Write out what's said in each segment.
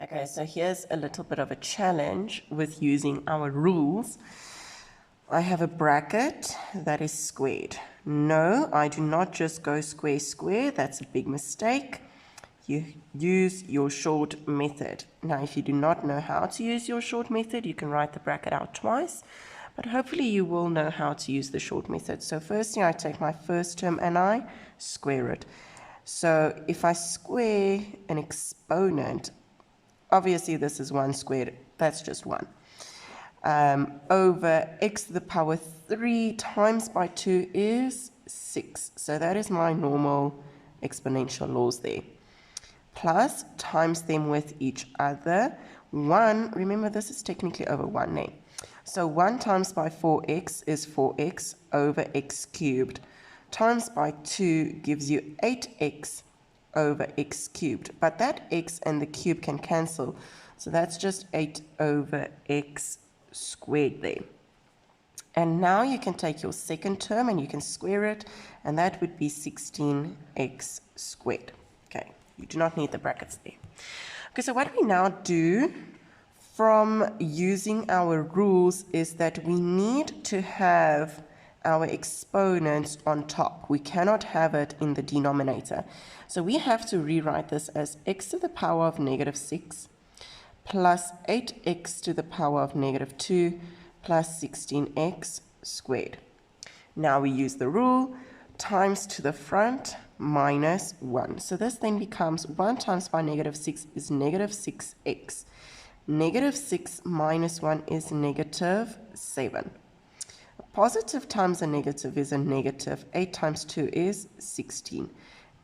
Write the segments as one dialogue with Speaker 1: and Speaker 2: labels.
Speaker 1: Okay, so here's a little bit of a challenge with using our rules. I have a bracket that is squared. No, I do not just go square, square. That's a big mistake. You use your short method. Now, if you do not know how to use your short method, you can write the bracket out twice. But hopefully you will know how to use the short method. So firstly, I take my first term and I square it. So if I square an exponent, obviously this is 1 squared, that's just 1. Over x to the power 3 times by 2 is 6. So that is my normal exponential laws there. Plus, times them with each other. 1, remember this is technically over 1 name. So 1 times by 4x is 4x over x cubed. Times by 2 gives you 8x over x cubed. But that x and the cube can cancel. So that's just 8 over x squared there. And now you can take your second term and you can square it. And that would be 16x squared. Okay, you do not need the brackets there. Okay, so what we now do from using our rules is that we need to have our exponents on top. We cannot have it in the denominator. So we have to rewrite this as x to the power of negative 6 plus 8x to the power of negative 2 plus 16x squared. Now we use the rule times to the front minus 1. So this then becomes 1 times by negative 6 is negative 6x. Negative 6 minus 1 is negative 7. A positive times a negative is a negative. 8 times 2 is 16.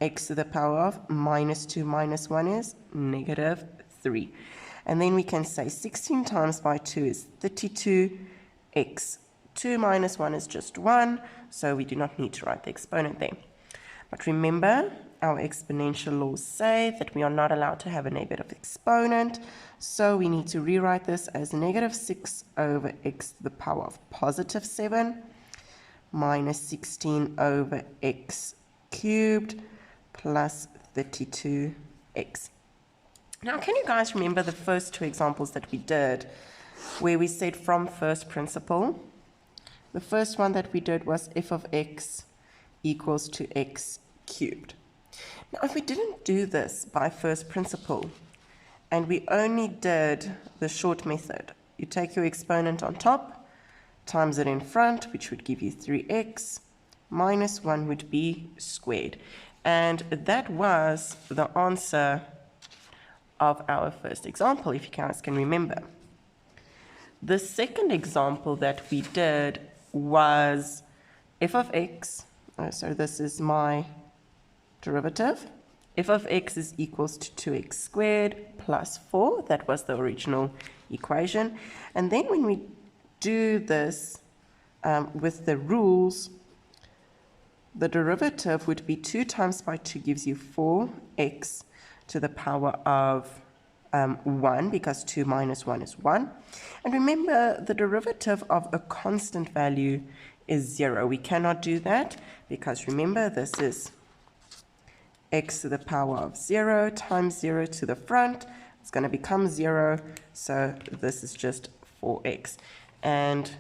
Speaker 1: X to the power of minus 2 minus 1 is negative 3. And then we can say 16 times by 2 is 32x. 2 minus 1 is just 1, so we do not need to write the exponent there. But remember, our exponential laws say that we are not allowed to have a negative exponent, so we need to rewrite this as negative 6 over x to the power of positive 7 minus 16 over x cubed plus 32x. Now, can you guys remember the first two examples that we did where we said from first principle? The first one that we did was f of x equals to x cubed. Now, if we didn't do this by first principle and we only did the short method, you take your exponent on top, times it in front, which would give you 3x, minus 1 would be squared. And that was the answer of our first example, if you guys can remember. The second example that we did was f of x, so this is my derivative. F of x is equals to 2x squared plus 4. That was the original equation. And then when we do this with the rules, the derivative would be 2 times by 2 gives you 4x to the power of 1, because 2 minus 1 is 1. And remember, the derivative of a constant value is 0. We cannot do that because remember, this is x to the power of 0 times 0 to the front. It's going to become 0, so this is just 4x. And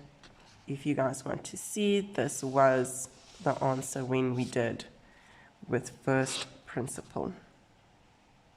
Speaker 1: if you guys want to see, this was the answer when we did with first principle.